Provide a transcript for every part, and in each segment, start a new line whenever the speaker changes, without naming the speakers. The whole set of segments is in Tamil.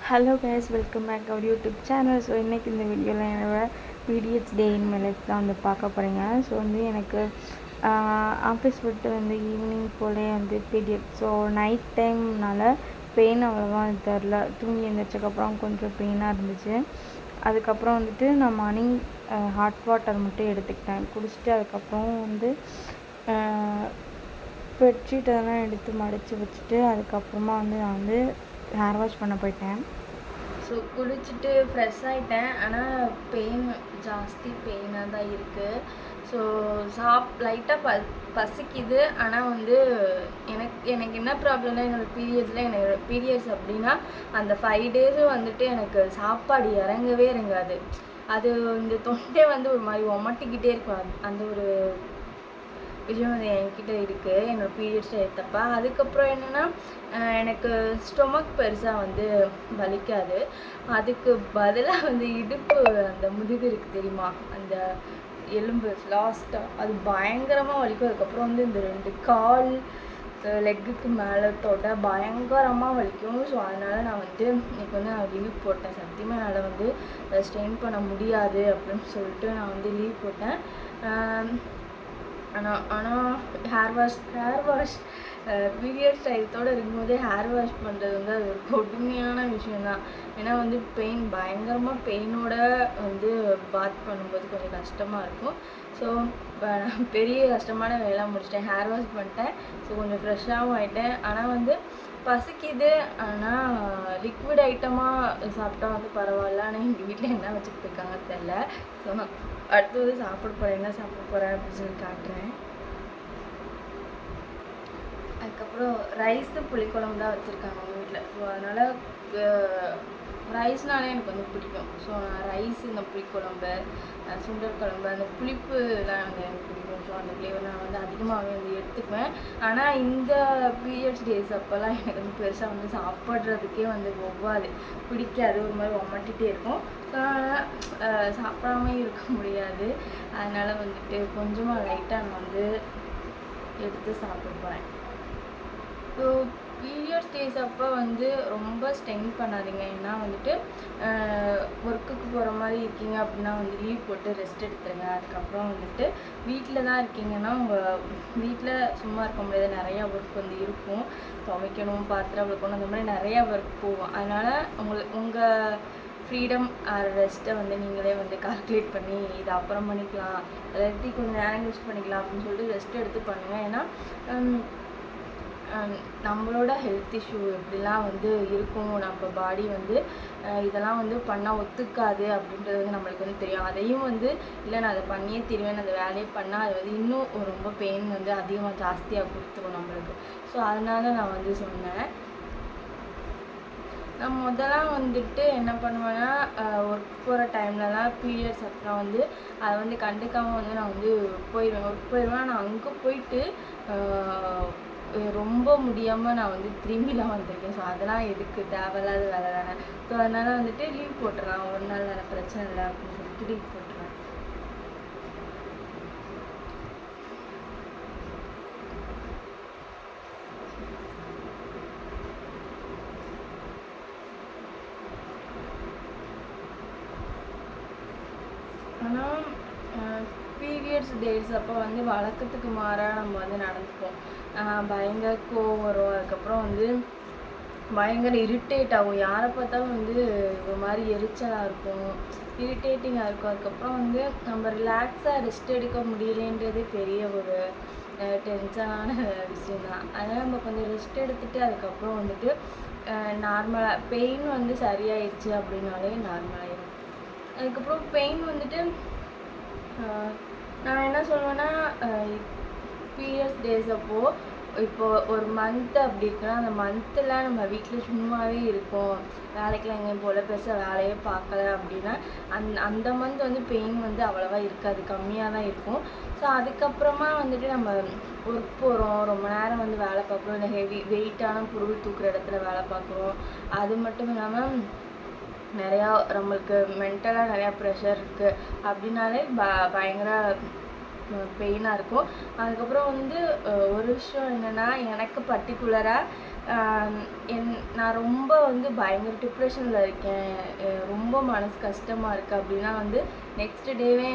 Hello guys, welcome back our YouTube channel. So இன்றைக்கி இந்த வீடியோவில் என்னோடய periods day in my life தான் வந்து பார்க்க போகிறீங்க. ஸோ வந்து எனக்கு ஆஃபீஸ் விட்டு வந்து ஈவினிங் போலே வந்து பீரியட். ஸோ நைட் டைம்னால பெயின் அவ்வளோவா தெரில. தூங்கி எழுந்திரிச்சக்கப்புறம் கொஞ்சம் பெயினாக இருந்துச்சு. அதுக்கப்புறம் வந்துட்டு நான் மார்னிங் ஹாட் வாட்டர் மட்டும் எடுத்துக்கிட்டேன். குடிச்சிட்டு அதுக்கப்புறம் வந்து பெட்ஷீட் அதெல்லாம் எடுத்து மடித்து வச்சுட்டு அதுக்கப்புறமா வந்து நான் வந்து ஹேர் வாஷ் பண்ண போயிட்டேன். ஸோ குளிச்சுட்டு ஃப்ரெஷ் ஆகிட்டேன். ஆனால் பெயின் ஜாஸ்தி பெயினாக தான் இருக்குது. ஸோ லைட்டாக பசிக்குது. ஆனால் வந்து எனக்கு என்ன ப்ராப்ளம்னா, என்னோடய பீரியட்ஸ் அப்படின்னா அந்த 5 டேஸும் வந்துட்டு எனக்கு சாப்பாடு இறங்காது. அது இந்த தொண்டை வந்து ஒரு மாதிரி ஒமட்டிக்கிட்டே இருக்கும். அந்த ஒரு விஷயம் வந்து என்கிட்ட இருக்குது என்னோடய பீரியட்ஸ் எடுத்தப்போ. அதுக்கப்புறம் என்னென்னா, எனக்கு ஸ்டொமக் பெருசாக வந்து வலிக்காது. அதுக்கு பதிலாக வந்து இடுப்பு அந்த முதுகு இருக்குது தெரியுமா, அந்த எலும்பு லாஸ்ட்டாக அது பயங்கரமாக வலிக்கும். அதுக்கப்புறம் வந்து இந்த 2 கால் லெக்குக்கு மேலே தொட பயங்கரமாக வலிக்கும். ஸோ அதனால் நான் வந்து இன்றைக்கி வந்து நான் லீவ் போட்டேன். சத்தியமாக என்னால் வந்து ஸ்ட்ரெயின் பண்ண முடியாது அப்படின்னு சொல்லிட்டு நான் வந்து லீவ் போட்டேன். ஆனால் ஹேர் வாஷ் பீரியட்ஸ் டயத்தோடு இருக்கும்போதே ஹேர் வாஷ் பண்ணுறது வந்து அது ஒரு கொடுமையான விஷயந்தான். ஏன்னா வந்து பயங்கரமாக பெயினோட வந்து பாத் பண்ணும்போது கொஞ்சம் கஷ்டமாக இருக்கும். ஸோ நான் பெரிய கஷ்டமான வேலைலாம் முடிச்சிட்டேன். ஹேர் வாஷ் பண்ணிட்டேன். ஸோ கொஞ்சம் ஃப்ரெஷ்ஷாகவும் ஆகிட்டேன். ஆனால் வந்து பசிக்குது. ஆனால் லிக்விட் ஐட்டமாக சாப்பிட்டா வந்து பரவாயில்ல. ஆனால் எங்கள் வீட்டில் என்ன வச்சுட்டு போயிருக்காங்க தெரில. ஸோ நான் அடுத்தது சாப்பிட போகிறேன். என்ன சாப்பிட போகிறேன் அப்படின்னு சொல்லி காட்டுறேன். அதுக்கப்புறம் ரைஸு புளிக்குழம்பு தான் வச்சுருக்காங்க அவங்க வீட்டில். ஸோ அதனால் ரைஸ்னாலே எனக்கு வந்து பிடிக்கும். ஸோ நான் ரைஸ், இந்த புளிக்குழம்பு, சுண்டல் குழம்பு, அந்த புளிப்புலாம் வந்து எனக்கு பிடிக்கும். ஸோ அந்த ஃப்ளேவர் நான் வந்து அதிகமாகவே வந்து எடுத்துக்குவேன். ஆனால் இந்த பீரியட்ஸ் டேஸ் அப்போல்லாம் எனக்கு வந்து பெருசாக வந்து சாப்பிட்றதுக்கே வந்து ஒவ்வாது, பிடிக்காது. ஒரு மாதிரி ஒமட்டிகிட்டே இருக்கும். ஸோ அதனால் சாப்பிடாம இருக்க முடியாது. அதனால் வந்துட்டு கொஞ்சமாக லைட்டாக நான் வந்து எடுத்து சாப்பிட போகிறேன். ஸோ பீரியட்ஸ் டேஸ் அப்போ வந்து ரொம்ப ஸ்ட்ரெயின் பண்ணாதீங்க. ஏன்னா வந்துட்டு ஒர்க்குக்கு போகிற மாதிரி இருக்கீங்க அப்படின்னா வந்து லீவ் போட்டு ரெஸ்ட் எடுத்துருங்க. அதுக்கப்புறம் வந்துட்டு வீட்டில் தான் இருக்கீங்கன்னா உங்கள் வீட்டில் சும்மா இருக்க முடியாது. நிறையா ஒர்க் வந்து இருக்கும். துவைக்கணும், பாத்திரம் விளக்கணும், அந்த மாதிரி நிறையா ஒர்க் போகும். அதனால் உங்கள் ஃப்ரீடம் ரெஸ்ட்டை வந்து நீங்களே வந்து கால்குலேட் பண்ணி இதை அப்புறம் பண்ணிக்கலாம், இல்லாட்டி கொஞ்சம் நேரம் யூஸ் பண்ணிக்கலாம் அப்படின்னு சொல்லிட்டு ரெஸ்ட் எடுத்து பண்ணுங்கள். ஏன்னா நம்மளோட ஹெல்த் இஷ்யூ எப்படிலாம் வந்து இருக்கும், நம்ம பாடி வந்து இதெல்லாம் வந்து பண்ணால் ஒத்துக்காது அப்படின்றது வந்து நம்மளுக்கு வந்து தெரியும். அதையும் வந்து இல்லை நான் அதை பண்ணியே தருவேன், அந்த வேலையை பண்ணால் அது வந்து இன்னும் ரொம்ப பெயின் வந்து அதிகமாக ஜாஸ்தியாக கொடுத்துரும் நம்மளுக்கு. ஸோ அதனால நான் வந்து சொன்னேன். நான் முதலாம் வந்துட்டு என்ன பண்ணுவேன்னா, ஒர்க் போகிற டைம்லலாம் பீரியட்ஸ் அப்போலாம் வந்து அதை வந்து கண்டுக்காமல் வந்து நான் வந்து ஒர்க் போயிடுவேன். நான் அங்கே போயிட்டு ரொம்ப முடியாமல் நான் வந்து திரும்பிலாம் வந்திருக்கேன். ஸோ அதெல்லாம் எதுக்கு, தேவையில்லாத வேலை தானே. ஸோ அதனால் வந்துட்டு லீவ் போட்டுடலாம், ஒரு நாள் தானே, பிரச்சனை இல்லை அப்படின்னு சொல்லிட்டு லீவ் போட்டுருவேன். ஆனால் பீரியட்ஸ் டேஸ் அப்போ வந்து வழக்கத்துக்கு மாறாக நம்ம வந்து நடந்துப்போம். பயங்கர கோவம் வரும். அதுக்கப்புறம் வந்து பயங்கர இரிட்டேட் ஆகும். யாரை பார்த்தாலும் வந்து ஒரு மாதிரி எரிச்சலாக இருக்கும், இரிட்டேட்டிங்காக இருக்கும். அதுக்கப்புறம் வந்து நம்ம ரிலாக்ஸாக ரெஸ்ட் எடுக்க முடியலேன்றதே பெரிய ஒரு டென்ஷனான விஷயந்தான். அதனால் நம்ம கொஞ்சம் ரெஸ்ட் எடுத்துகிட்டு அதுக்கப்புறம் வந்துட்டு நார்மலாக பெயின் வந்து சரியாயிடுச்சு அப்படின்னாலே நார்மலாகிடும். அதுக்கப்புறம் பெயின் வந்துட்டு நான் என்ன சொல்லுவேன்னா, பீரியட்ஸ் டேஸ் அப்போது இப்போது ஒரு மந்த் அப்படி இருக்குன்னா, அந்த மந்தில் நம்ம வீட்டில் சும்மாவே இருக்கோம், வேலைக்கெலாம் எங்கேயும் போல, பெருசாக வேலையே பார்க்கல அப்படின்னா அந்த மந்த் வந்து பெயின் வந்து அவ்வளோவா இருக்காது, கம்மியாக தான் இருக்கும். ஸோ அதுக்கப்புறமா வந்துட்டு நம்ம ஒர்க் போகிறோம், ரொம்ப நேரம் வந்து வேலை பார்க்குறோம், இல்லை வெயிட்டான பொருள் தூக்குற இடத்துல வேலை பார்க்குறோம். அது மட்டும் இல்லாமல் நிறையா நம்மளுக்கு மென்டலாக நிறையா ப்ரெஷர் இருக்குது அப்படின்னாலே பயங்கர பெயினாக இருக்கும். அதுக்கப்புறம் வந்து ஒரு விஷயம் என்னென்னா, எனக்கு பர்டிகுலராக நான் ரொம்ப வந்து பயங்கர டிப்ரெஷனில் இருக்கேன், ரொம்ப மனசு கஷ்டமாக இருக்குது அப்படின்னா வந்து நெக்ஸ்ட் டேவே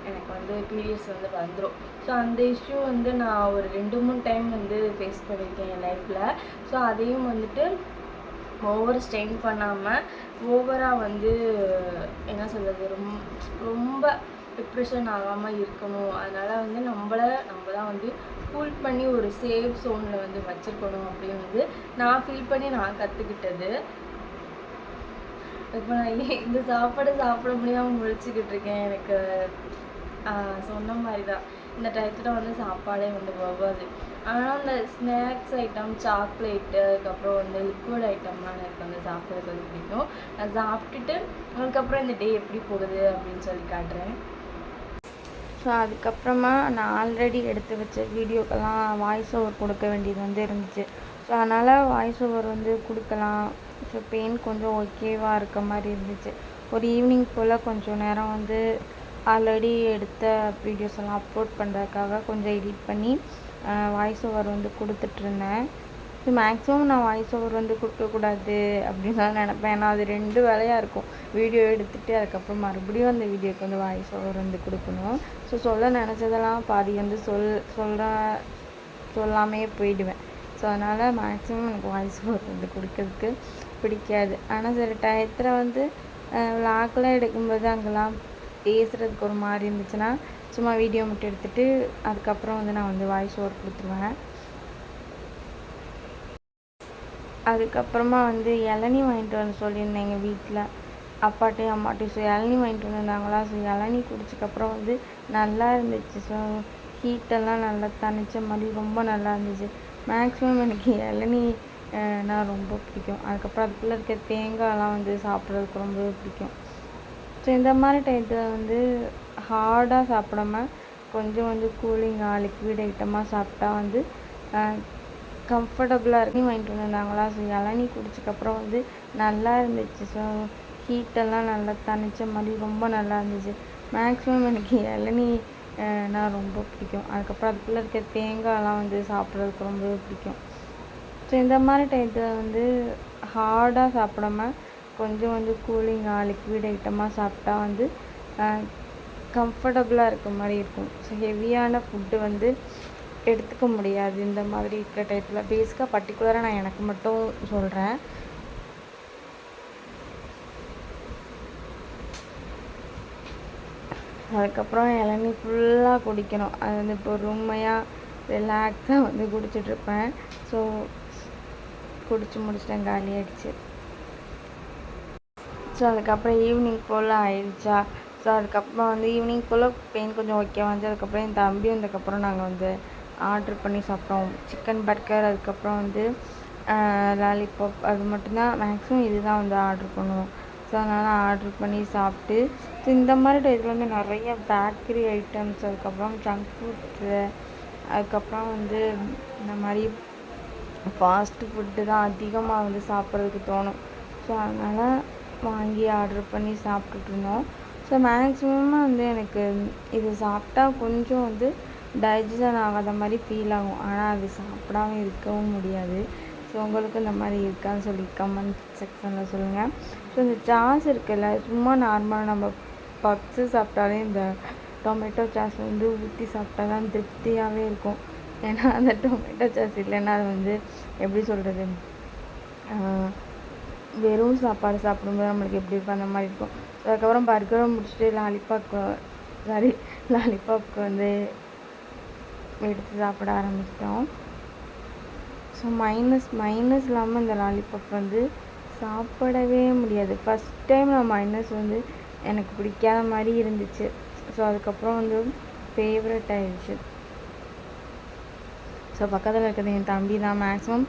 எனக்கு வந்து பீரியட்ஸ் வந்து வந்துடும். ஸோ அந்த இஷ்யூ வந்து நான் ஒரு 2-3 டைம் வந்து ஃபேஸ் பண்ணியிருக்கேன் என் லைஃப்பில். ஸோ அதையும் வந்துட்டு ஓவர் ஸ்ட்ரெயின் பண்ணாமல் ஓவராக வந்து என்ன சொல்கிறது, ரொம்ப டிப்ரெஷன் ஆகாமல் இருக்கணும். அதனால் வந்து நம்ம தான் வந்து கூல் பண்ணி ஒரு சேஃப் ஜோனில் வந்து வச்சுருக்கணும் அப்படின்னு வந்து நான் ஃபீல் பண்ணி நான் கற்றுக்கிட்டது. இப்போ நான் இந்த சாப்பாடு சாப்பிட முடியாமல் முழிச்சுக்கிட்டு இருக்கேன். எனக்கு சொன்ன மாதிரி தான் இந்த டயத்தில் வந்து சாப்பாடே வந்து போகாது. ஆனால் அந்த ஸ்நாக்ஸ் ஐட்டம், சாக்லேட்டு, அதுக்கப்புறம் வந்து லிக்விட் ஐட்டம்லாம் எனக்கு வந்து சாப்பிட்றது வந்து பிடிக்கும். நான் சாப்பிட்டுட்டு அதுக்கப்புறம் இந்த டே எப்படி போகுது அப்படின்னு சொல்லி காட்டுறேன். ஸோ அதுக்கப்புறமா நான் ஆல்ரெடி எடுத்து வச்ச வீடியோக்கெல்லாம் வாய்ஸ் ஓவர் கொடுக்க வேண்டியது வந்து இருந்துச்சு. ஸோ அதனால் வாய்ஸ் ஓவர் வந்து கொடுக்கலாம். ஸோ பெயின் கொஞ்சம் ஓகேவாக இருக்க மாதிரி இருந்துச்சு. ஒரு ஈவினிங் போல் கொஞ்சம் நேரம் வந்து ஆல்ரெடி எடுத்த வீடியோஸ் எல்லாம் அப்லோட் பண்ணுறதுக்காக கொஞ்சம் எடிட் பண்ணி வாய்ஸ் ஓவர் வந்து கொடுத்துட்ருந்தேன். ஸோ மேக்ஸிமம் நான் வாய்ஸ் ஓவர் வந்து கொடுக்கக்கூடாது அப்படின்னு தான் நினப்பேன். ஏன்னா அது 2 வேலையாக இருக்கும். வீடியோ எடுத்துகிட்டு அதுக்கப்புறம் மறுபடியும் அந்த வீடியோக்கு வந்து வாய்ஸ் ஓவர் வந்து கொடுக்கணும். ஸோ சொல்ல நினச்சதெல்லாம் பாதி வந்து சொல்லாமே போயிடுவேன். ஸோ அதனால் மேக்ஸிமம் எனக்கு வாய்ஸ் ஓவர் வந்து கொடுக்கறதுக்கு பிடிக்காது. ஆனால் சில டயத்தில் வந்து விளாக்லாம் எடுக்கும்போது அங்கெல்லாம் பேசுகிறதுக்கு ஒரு மாதிரி இருந்துச்சுன்னா சும்மா வீடியோ மட்டும் எடுத்துகிட்டு அதுக்கப்புறம் வந்து நான் வந்து வாய்ஸ் ஓவர் கொடுத்துருவேன். அதுக்கப்புறமா வந்து இளநீ வாங்கிட்டு வந்து சொல்லியிருந்தேன் எங்கள் வீட்டில் அப்பாட்டையும் அம்மாட்டையும். ஸோ இளநீ வாங்கிட்டு வந்திருந்தாங்களா. ஸோ இளநீ குடிச்சக்கப்புறம் வந்து நல்லா இருந்துச்சு. ஸோ ஹீட்டெல்லாம் நல்லா தணிச்ச மாதிரி ரொம்ப நல்லா இருந்துச்சு. மேக்ஸிமம் எனக்கு இளநீ நான் ரொம்ப பிடிக்கும். அதுக்கப்புறம் அதுக்குள்ளே இருக்க தேங்காயெல்லாம் வந்து சாப்பிட்றதுக்கு ரொம்ப பிடிக்கும். ஸோ இந்த மாதிரி டயத்தில் வந்து ஹார்டாக சாப்பிடாம கொஞ்சம் வந்து கூலிங்காக லிக்விட் ஐட்டமாக சாப்பிட்டா வந்து கம்ஃபர்டபுளாக இருக்கு. வாங்கிட்டு வந்திருந்தாங்களா. ஸோ இளநீ குடிச்சக்கப்புறம் வந்து நல்லா இருந்துச்சு. ஸோ ஹீட்டெல்லாம் நல்லா தணிச்ச மாதிரி ரொம்ப நல்லா இருந்துச்சு. மேக்ஸிமம் எனக்கு இளநீ நான் ரொம்ப பிடிக்கும். அதுக்கப்புறம் அதுக்குள்ளே இருக்க தேங்காயெல்லாம் வந்து சாப்பிட்றதுக்கு ரொம்ப பிடிக்கும். ஸோ இந்த மாதிரி டயத்தில் வந்து ஹார்டாக சாப்பிடாம கொஞ்சம் வந்து கூலிங்காக லிக்விட் ஐட்டமாக சாப்பிட்டா வந்து கம்ஃபர்டபுளாக இருக்க மாதிரி இருக்கும். ஸோ ஹெவியான ஃபுட்டு வந்து எடுத்துக்க முடியாது இந்த மாதிரி இருக்கிற டயத்தில். பேசிக்காக பர்டிகுலராக நான் எனக்கு மட்டும் சொல்கிறேன். அதுக்கப்புறம் இளநீ ஃபுல்லாக குடிக்கணும். அது வந்து இப்போ பொறுமையாக ரிலாக்ஸாக வந்து குடிச்சிட்ருப்பேன். ஸோ குடிச்சு முடிச்சிட்டேன், காலி ஆகிடுச்சு. ஸோ அதுக்கப்புறம் ஈவினிங் போல் ஆயிடுச்சா. ஸோ அதுக்கப்புறம் வந்து ஈவினிங் போல் பெயின் கொஞ்சம் ஓகே வந்துச்சு. அதுக்கப்புறம் என் தம்பி வந்ததுக்கப்புறம் நாங்கள் வந்து ஆர்டர் பண்ணி சாப்பிட்டோம். சிக்கன் பர்கர், அதுக்கப்புறம் வந்து லாலிபாப், அது மட்டும்தான் மேக்ஸிமம் இதுதான் வந்து ஆர்டர் பண்ணுவோம். ஸோ அதனால் ஆர்டர் பண்ணி சாப்பிட்டு ஸோ இந்த மாதிரி டயத்தில் வந்து நிறைய பேக்கரி ஐட்டம்ஸ், அதுக்கப்புறம் ஜங்க் ஃபுட்ஸு, அதுக்கப்புறம் வந்து இந்த மாதிரி ஃபாஸ்ட்டு ஃபுட்டு தான் அதிகமாக வந்து சாப்பிட்றதுக்கு தோணும். ஸோ அதனால் வாங்கி ஆர்டர் பண்ணி சாப்பிட்டுட்டு இருந்தோம். ஸோ மேக்ஸிமமாக வந்து எனக்கு இது சாப்பிட்டா கொஞ்சம் வந்து டைஜஷன் ஆகாத மாதிரி ஃபீல் ஆகும். ஆனால் அது சாப்பிடாம இருக்கவும் முடியாது. ஸோ உங்களுக்கு இந்த மாதிரி இருக்கான்னு சொல்லி கமெண்ட் செக்ஷனில் சொல்லுங்கள். ஸோ இந்த சாஸ் இருக்குல்ல, சும்மா நார்மலாக நம்ம பப்ஸு சாப்பிட்டாலே இந்த டொமேட்டோ சாஸ் வந்து ஊற்றி சாப்பிட்டா தான் திருப்தியாகவே இருக்கும். ஏன்னா அந்த டொமேட்டோ சாஸ் இல்லைன்னா அது வந்து எப்படி சொல்கிறது, வெறும் சாப்பாடு சாப்பிடும்போது நம்மளுக்கு எப்படி இருக்கும் அந்த மாதிரி இருக்கும். ஸோ அதுக்கப்புறம் பர்கரை முடிச்சுட்டு லாலிபாப்க்கு வந்து எடுத்து சாப்பிட ஆரம்பிச்சிட்டோம். ஸோ மைனஸ் இல்லாமல் இந்த லாலிபாப் வந்து சாப்பிடவே முடியாது. ஃபஸ்ட் டைம் நான் மைனஸ் வந்து எனக்கு பிடிக்காத மாதிரி இருந்துச்சு. ஸோ அதுக்கப்புறம் வந்து ஃபேவரட் ஆயிடுச்சு. ஸோ பக்கத்தில் இருக்கிறது என் தம்பி தான். மேக்ஸிமம்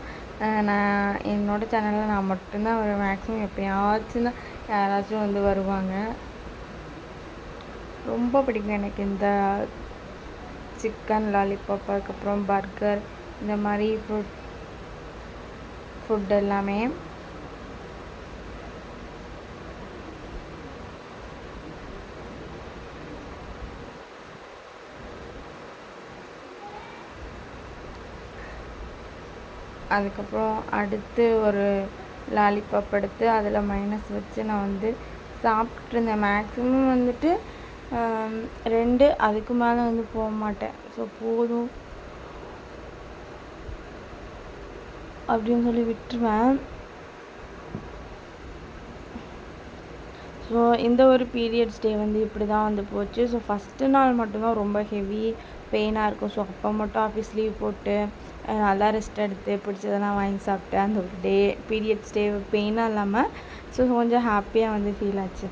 நான் என்னோடய சேனலில் நான் மட்டும்தான் வருவேன். மேக்ஸிமம் எப்போயாச்சும் தான் யாராச்சும் வந்து வருவாங்க. ரொம்ப பிடிக்கும் எனக்கு இந்த சிக்கன் லாலிபாப், அதுக்கப்புறம் பர்கர், இந்த மாதிரி ஃபுட் எல்லாமே. அதுக்கப்புறம் அடுத்து ஒரு லாலிபாப் எடுத்து அதில் மைனஸ் வச்சு நான் வந்து சாப்பிட்ருந்தேன். மேக்ஸிமம் வந்துட்டு 2 அதுக்கு மேலே வந்து போக மாட்டேன். ஸோ போதும் அப்படின்னு சொல்லி விட்டுருவேன். ஸோ இந்த ஒரு பீரியட்ஸ் டே வந்து இப்படி தான் வந்து போச்சு. ஸோ ஃபஸ்ட்டு நாள் மட்டும்தான் ரொம்ப ஹெவி பெயினாக இருக்கும். ஸோ அப்போ மட்டும் ஆஃபீஸ் லீவ் போட்டு நல்லா ரெஸ்ட் எடுத்து பிடிச்சதெல்லாம் வாங்கி சாப்பிட்டு அந்த ஒரு டே பீரியட்ஸ் டே பெயினாக இல்லாமல் ஸோ கொஞ்சம் ஹாப்பியாக வந்து ஃபீல் ஆச்சு.